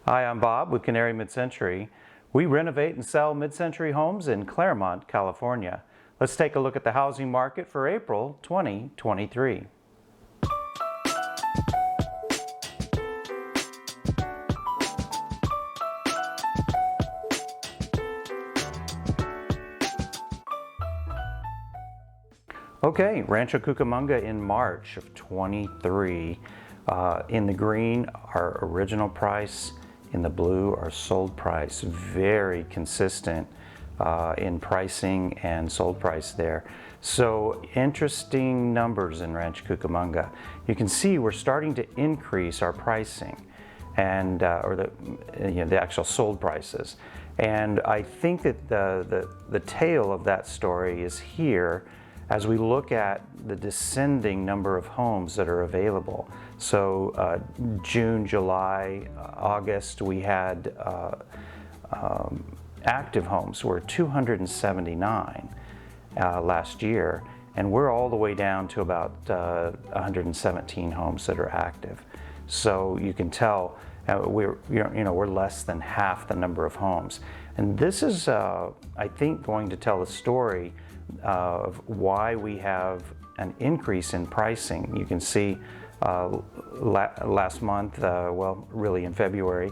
Hi, I'm Bob with Canary Mid-Century. We renovate and sell mid-century homes in Claremont, California. Let's take a look at the housing market for April 2023. Okay, Rancho Cucamonga in March of 23. In the green, our original price. In the blue, our sold price. Very consistent in pricing and sold price there. So interesting numbers in Rancho Cucamonga. You can see we're starting to increase our pricing and or the actual sold prices. And I think that the tail of that story is here as we look at the descending number of homes that are available. So June, July, August, we had active homes were 279 last year, and we're all the way down to about 117 homes that are active. So you can tell we're less than half the number of homes, and this is I think going to tell the story of why we have an increase in pricing. You can see last month, well, really in February,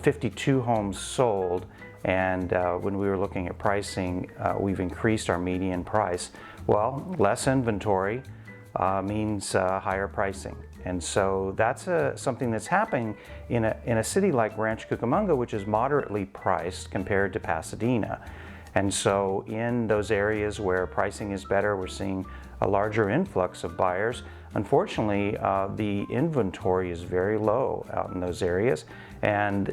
52 homes sold, and when we were looking at pricing, we've increased our median price. Well, less inventory means higher pricing. And so that's something that's happening in a city like Rancho Cucamonga, which is moderately priced compared to Pasadena. And so in those areas where pricing is better, we're seeing a larger influx of buyers. Unfortunately, the inventory is very low out in those areas, and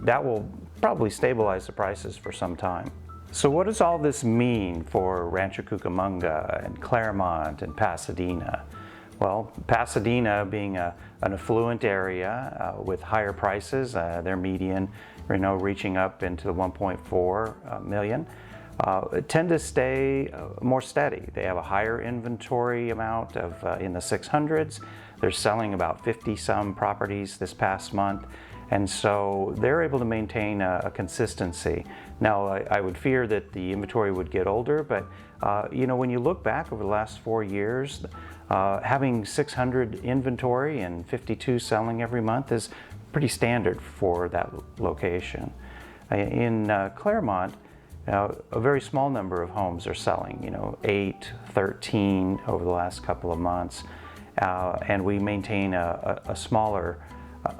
that will probably stabilize the prices for some time. So what does all this mean for Rancho Cucamonga and Claremont and Pasadena? Well, Pasadena being an affluent area with higher prices, their median reaching up into the 1.4 million, tend to stay more steady. They have a higher inventory amount of in the 600s. They're selling about 50-some properties this past month, and so they're able to maintain a consistency. Now, I would fear that the inventory would get older, but when you look back over the last 4 years, having 600 inventory and 52 selling every month is pretty standard for that location. In Claremont, a very small number of homes are selling, 8, 13 over the last couple of months, and we maintain a smaller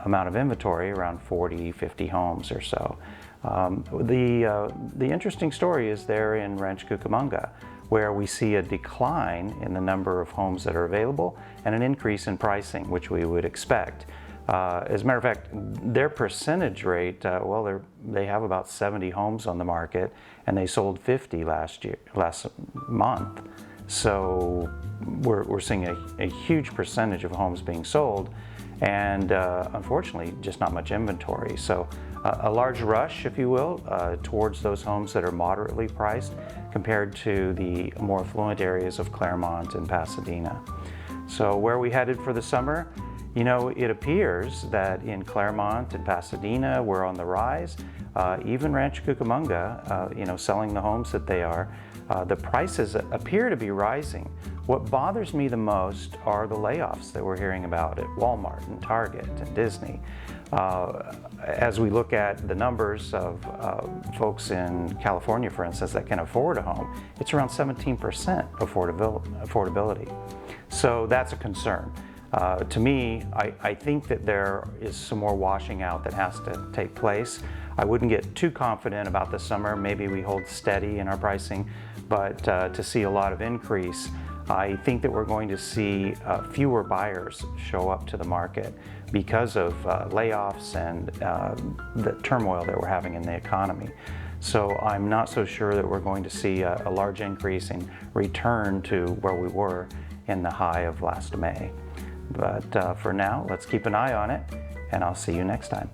amount of inventory, around 40, 50 homes or so. The interesting story is there in Rancho Cucamonga, where we see a decline in the number of homes that are available and an increase in pricing, which we would expect. As a matter of fact, their percentage rate, they have about 70 homes on the market, and they sold 50 last month. So we're seeing a huge percentage of homes being sold, and unfortunately, just not much inventory. So a large rush, if you will, towards those homes that are moderately priced compared to the more affluent areas of Claremont and Pasadena. So where are we headed for the summer? It appears that in Claremont and Pasadena, we're on the rise. Even Rancho Cucamonga, selling the homes that they are, the prices appear to be rising. What bothers me the most are the layoffs that we're hearing about at Walmart and Target and Disney. As we look at the numbers of folks in California, for instance, that can afford a home, it's around 17% affordability. So that's a concern. To me, I think that there is some more washing out that has to take place. I wouldn't get too confident about the summer. Maybe we hold steady in our pricing, but to see a lot of increase, I think that we're going to see fewer buyers show up to the market because of layoffs and the turmoil that we're having in the economy. So I'm not so sure that we're going to see a large increase in return to where we were in the high of last May. But for now, let's keep an eye on it, and I'll see you next time.